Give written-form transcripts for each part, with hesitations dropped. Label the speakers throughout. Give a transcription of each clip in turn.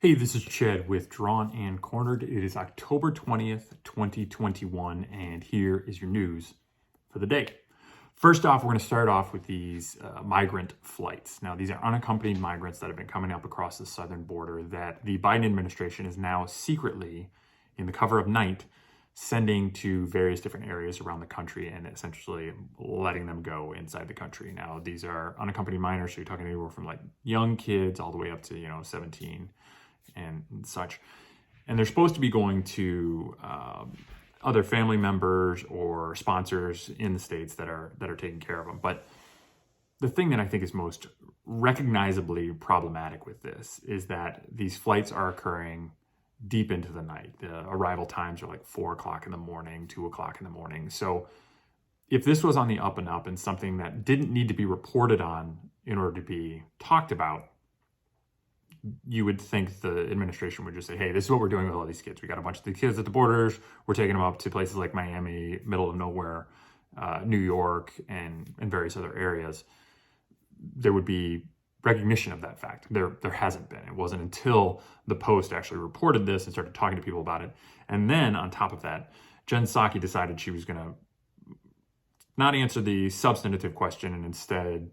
Speaker 1: Hey, this is Chad with Drawn and Cornered. It is October 20th, 2021, and here is your news for the day. First off, we're going to start off with these migrant flights. Now, these are unaccompanied migrants that have been coming up across the southern border that the Biden administration is now secretly, in the cover of night, sending to various different areas around the country and essentially letting them go inside the country. Now, these are unaccompanied minors, so you're talking anywhere from like young kids all the way up to, 17 and such. And they're supposed to be going to other family members or sponsors in the states that are taking care of them. But the thing that I think is most recognizably problematic with this is that these flights are occurring deep into the night. The arrival times are like 4 o'clock in the morning, 2 o'clock in the morning. So if this was on the up and up and something that didn't need to be reported on in order to be talked about, you would think the administration would just say, hey, this is what we're doing with all these kids. We got a bunch of the kids at the borders. We're taking them up to places like Miami, middle of nowhere, New York, and various other areas. There would be recognition of that fact. There hasn't been. It wasn't until the Post actually reported this and started talking to people about it. And then on top of that, Jen Psaki decided she was going to not answer the substantive question and instead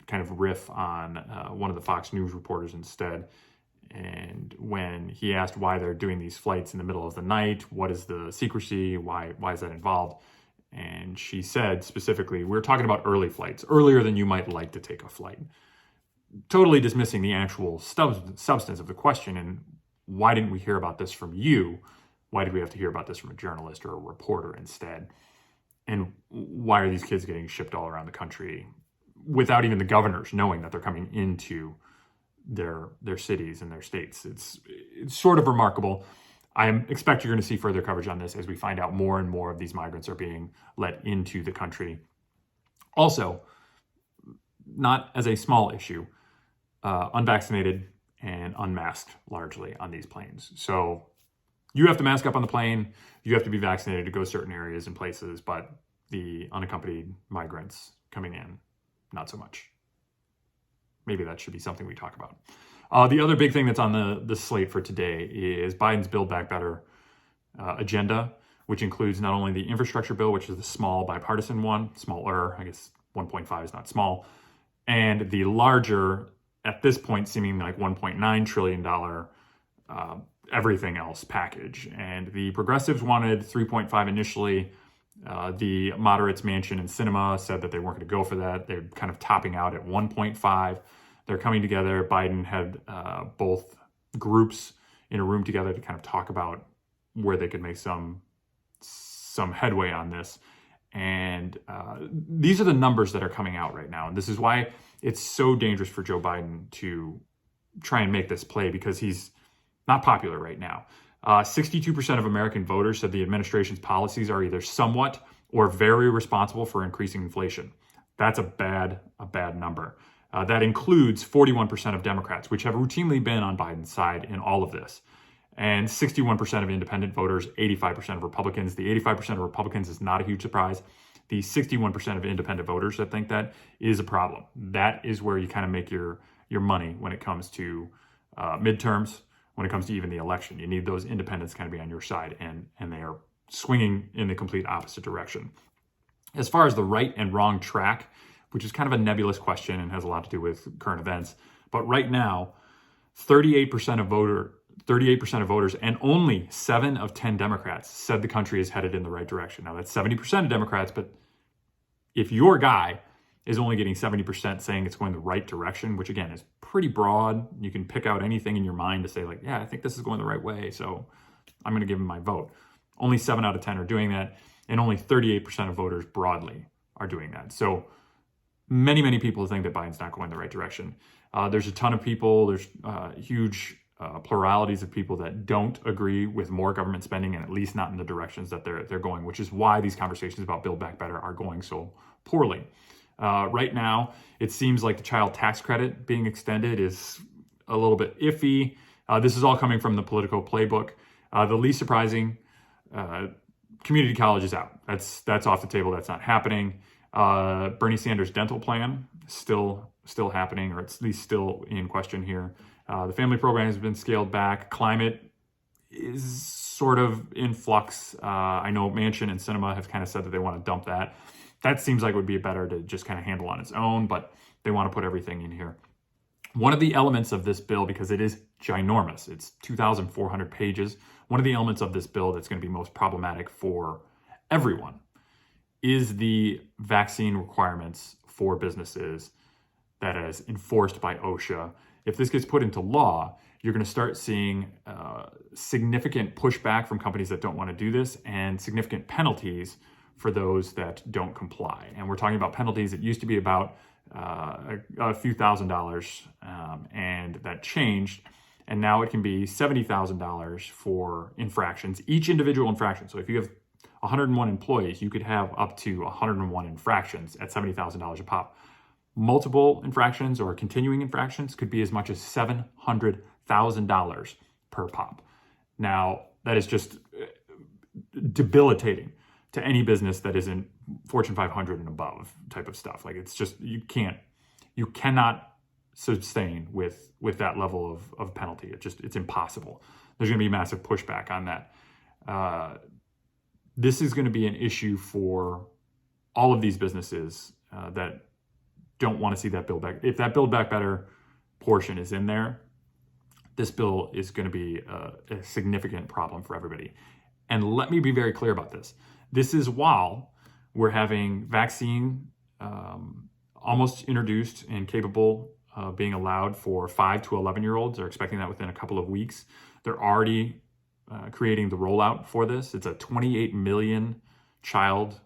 Speaker 1: kind of riff on one of the Fox News reporters instead. And when he asked why they're doing these flights in the middle of the night, what is the secrecy, why is that involved? And she said specifically, we're talking about early flights, earlier than you might like to take a flight. Totally dismissing the actual substance of the question. And why didn't we hear about this from you? Why did we have to hear about this from a journalist or a reporter instead? And why are these kids getting shipped all around the country without even the governors knowing that they're coming into their cities and their states? It's sort of remarkable. I expect you're going to see further coverage on this as we find out more and more of these migrants are being let into the country. Also, not as a small issue, unvaccinated and unmasked largely on these planes. So you have to mask up on the plane. You have to be vaccinated to go certain areas and places, but the unaccompanied migrants coming in, not so much. Maybe that should be something we talk about. The other big thing that's on the slate for today is Biden's Build Back Better agenda, which includes not only the infrastructure bill, which is the small bipartisan one, smaller, I guess 1.5 is not small, and the larger, at this point, seeming like $1.9 trillion everything else package. And the progressives wanted 3.5 initially. The moderates, Manchin and Sinema, said that they weren't going to go for that. They're kind of topping out at 1.5. They're coming together. Biden had both groups in a room together to kind of talk about where they could make some headway on this. And these are the numbers that are coming out right now. And this is why it's so dangerous for Joe Biden to try and make this play, because he's not popular right now. 62% of American voters said the administration's policies are either somewhat or very responsible for increasing inflation. That's a bad number. That includes 41% of Democrats, which have routinely been on Biden's side in all of this. And 61% of independent voters, 85% of Republicans. The 85% of Republicans is not a huge surprise. The 61% of independent voters that think that is a problem. That is where you kind of make your money when it comes to midterms, when it comes to even the election. You need those independents kind of be on your side, and they are swinging in the complete opposite direction. As far as the right and wrong track, which is kind of a nebulous question and has a lot to do with current events, but right now, 38% of voters and only 7 of 10 Democrats said the country is headed in the right direction. Now, that's 70% of Democrats, but if your guy is only getting 70% saying it's going the right direction, which again is pretty broad, you can pick out anything in your mind to say like, yeah, I think this is going the right way, so I'm going to give him my vote. Only 7 out of 10 are doing that, and only 38% of voters broadly are doing that. So many people think that Biden's not going the right direction. There's a ton of people, there's huge pluralities of people that don't agree with more government spending, and at least not in the directions that they're going, which is why these conversations about Build Back Better are going so poorly. Right now, it seems like the child tax credit being extended is a little bit iffy. This is all coming from the Politico playbook. The least surprising, community college is out. That's off the table. That's not happening. Bernie Sanders' dental plan still happening, or it's at least still in question here. The family program has been scaled back. Climate is sort of in flux. I know Manchin and Sinema have kind of said that they want to dump that. That seems like it would be better to just kind of handle on its own, but they want to put everything in here. One of the elements of this bill, because it is ginormous, it's 2,400 pages, one of the elements of this bill that's going to be most problematic for everyone is the vaccine requirements for businesses that is enforced by OSHA. If this gets put into law, you're going to start seeing significant pushback from companies that don't want to do this and significant penalties for those that don't comply. And we're talking about penalties that used to be about a few $1,000s, and that changed. And now it can be $70,000 for infractions, each individual infraction. So if you have 101 employees, you could have up to 101 infractions at $70,000 a pop. Multiple infractions or continuing infractions could be as much as $700,000 per pop. Now, that is just debilitating to any business that isn't Fortune 500 and above type of stuff. Like, it's just, you cannot sustain with that level of penalty. It's impossible. There's going to be massive pushback on that. This is going to be an issue for all of these businesses that don't want to see that Build Back. If that Build Back Better portion is in there, this bill is going to be a significant problem for everybody. And let me be very clear about this. This is while we're having vaccine almost introduced and capable of being allowed for 5 to 11-year-olds. They're expecting that within a couple of weeks. They're already creating the rollout for this. It's a 28 million child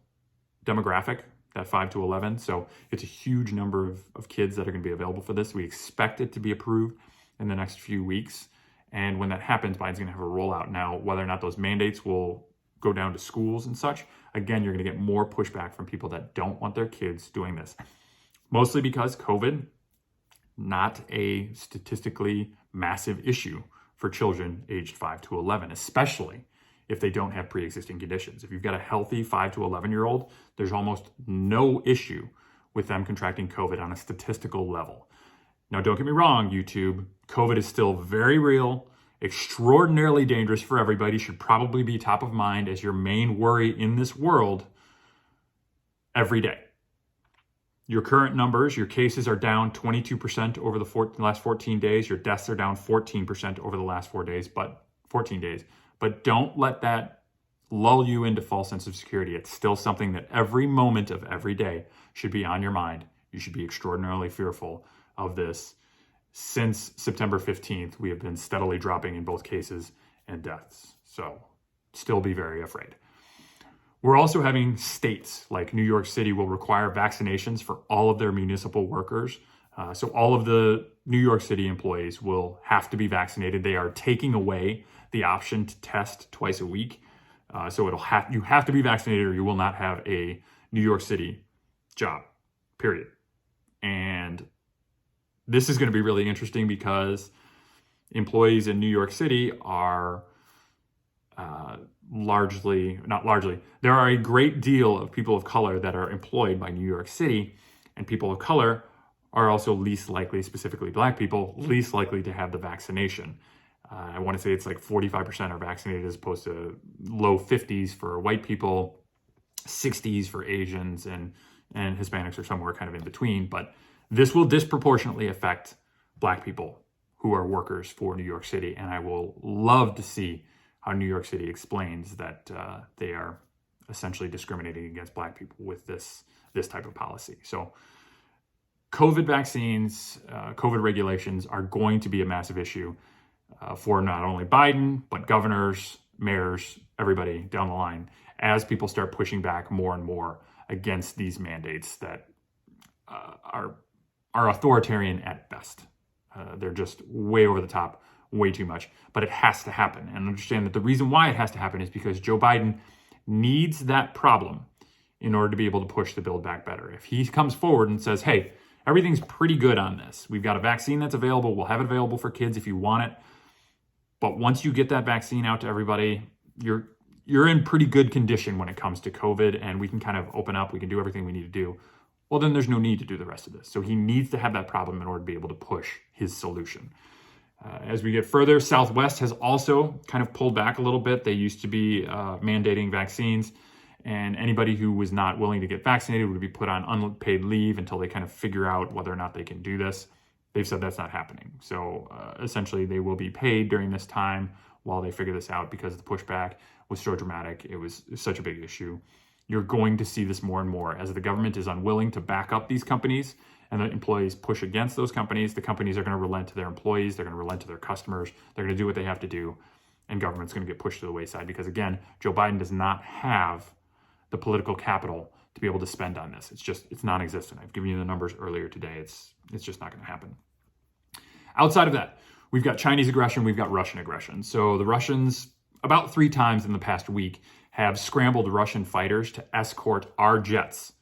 Speaker 1: demographic, that 5 to 11. So it's a huge number of kids that are going to be available for this. We expect it to be approved in the next few weeks. And when that happens, Biden's going to have a rollout. Now, whether or not those mandates will go down to schools and such, again, you're going to get more pushback from people that don't want their kids doing this. Mostly because COVID, not a statistically massive issue for children aged 5 to 11, especially if they don't have pre-existing conditions. If you've got a healthy 5 to 11-year-old, there's almost no issue with them contracting COVID on a statistical level. Now, don't get me wrong, YouTube, COVID is still very real, extraordinarily dangerous for everybody, should probably be top of mind as your main worry in this world every day. Your current numbers, your cases are down 22% over the last 14 days. Your deaths are down 14% over the last 14 days. But don't let that lull you into false sense of security. It's still something that every moment of every day should be on your mind. You should be extraordinarily fearful of this. Since September 15th, we have been steadily dropping in both cases and deaths. So still be very afraid. We're also having states like New York City will require vaccinations for all of their municipal workers. So all of the New York City employees will have to be vaccinated. They are taking away the option to test twice a week. So you have to be vaccinated or you will not have a New York City job, period. And this is going to be really interesting because employees in New York City are there are a great deal of people of color that are employed by New York City, and people of color are also least likely, specifically Black people, least likely to have the vaccination. I want to say it's like 45% are vaccinated as opposed to low 50s for white people, 60s for Asians, and Hispanics are somewhere kind of in between. But this will disproportionately affect Black people who are workers for New York City. And I will love to see how New York City explains that they are essentially discriminating against Black people with this type of policy. So COVID vaccines, COVID regulations are going to be a massive issue for not only Biden, but governors, mayors, everybody down the line, as people start pushing back more and more against these mandates that are authoritarian at best. They're just way over the top, way too much, but it has to happen. And understand that the reason why it has to happen is because Joe Biden needs that problem in order to be able to push the Build Back Better. If he comes forward and says, hey, everything's pretty good on this. We've got a vaccine that's available. We'll have it available for kids if you want it. But once you get that vaccine out to everybody, you're in pretty good condition when it comes to COVID, and we can kind of open up. We can do everything we need to do. Well, then there's no need to do the rest of this. So he needs to have that problem in order to be able to push his solution. As we get further, Southwest has also kind of pulled back a little bit. They used to be mandating vaccines, and anybody who was not willing to get vaccinated would be put on unpaid leave until they kind of figure out whether or not they can do this. They've said that's not happening. So essentially, they will be paid during this time while they figure this out, because the pushback was so dramatic. It was such a big issue. You're going to see this more and more as the government is unwilling to back up these companies and the employees push against those companies. The companies are going to relent to their employees. They're going to relent to their customers. They're going to do what they have to do. And government's going to get pushed to the wayside because, again, Joe Biden does not have the political capital to be able to spend on this. It's non-existent. I've given you the numbers earlier today. It's just not going to happen. Outside of that, we've got Chinese aggression. We've got Russian aggression. So the Russians, about 3 times in the past week, have scrambled Russian fighters to escort our jets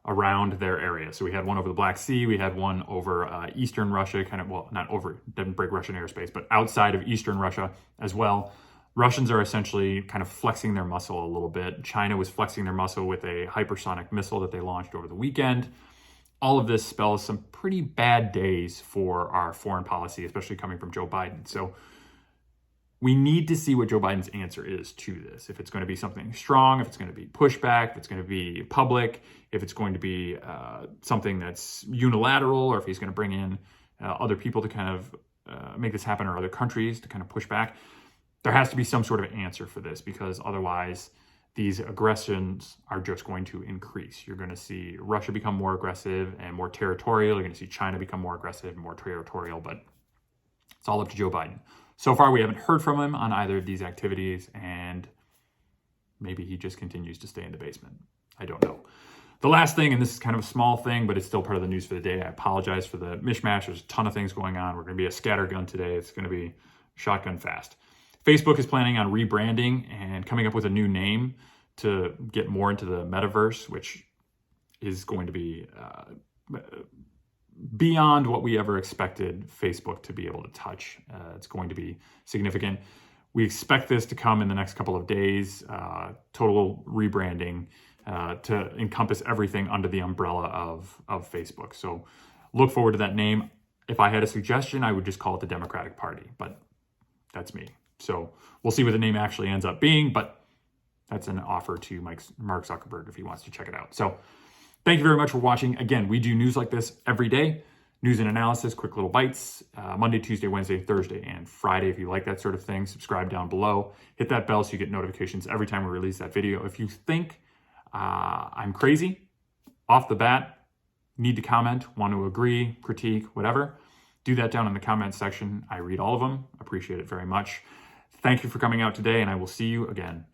Speaker 1: around their area. So we had one over the Black Sea. We had one over Eastern Russia, not over, didn't break Russian airspace, but outside of Eastern Russia as well. Russians are essentially kind of flexing their muscle a little bit. China was flexing their muscle with a hypersonic missile that they launched over the weekend. All of this spells some pretty bad days for our foreign policy, especially coming from Joe Biden. So we need to see what Joe Biden's answer is to this. If it's going to be something strong, if it's going to be pushback, if it's going to be public, if it's going to be something that's unilateral, or if he's going to bring in other people to kind of make this happen, or other countries to kind of push back. There has to be some sort of answer for this, because otherwise these aggressions are just going to increase. You're going to see Russia become more aggressive and more territorial. You're going to see China become more aggressive and more territorial, but it's all up to Joe Biden. So far, we haven't heard from him on either of these activities, and maybe he just continues to stay in the basement. I don't know. The last thing, and this is kind of a small thing, but it's still part of the news for the day. I apologize for the mishmash. There's a ton of things going on. We're going to be a scattergun today. It's going to be shotgun fast. Facebook is planning on rebranding and coming up with a new name to get more into the metaverse, which is going to be beyond what we ever expected Facebook to be able to touch. It's going to be significant. We expect this to come in the next couple of days, total rebranding to encompass everything under the umbrella of Facebook. So look forward to that name. If I had a suggestion, I would just call it the Democratic Party, but that's me. So we'll see what the name actually ends up being, but that's an offer to Mark Zuckerberg if he wants to check it out. So thank you very much for watching. Again, we do news like this every day. News and analysis, quick little bites, Monday, Tuesday, Wednesday, Thursday, and Friday. If you like that sort of thing, subscribe down below. Hit that bell so you get notifications every time we release that video. If you think I'm crazy off the bat, need to comment, want to agree, critique, whatever, do that down in the comments section. I read all of them. Appreciate it very much. Thank you for coming out today, and I will see you again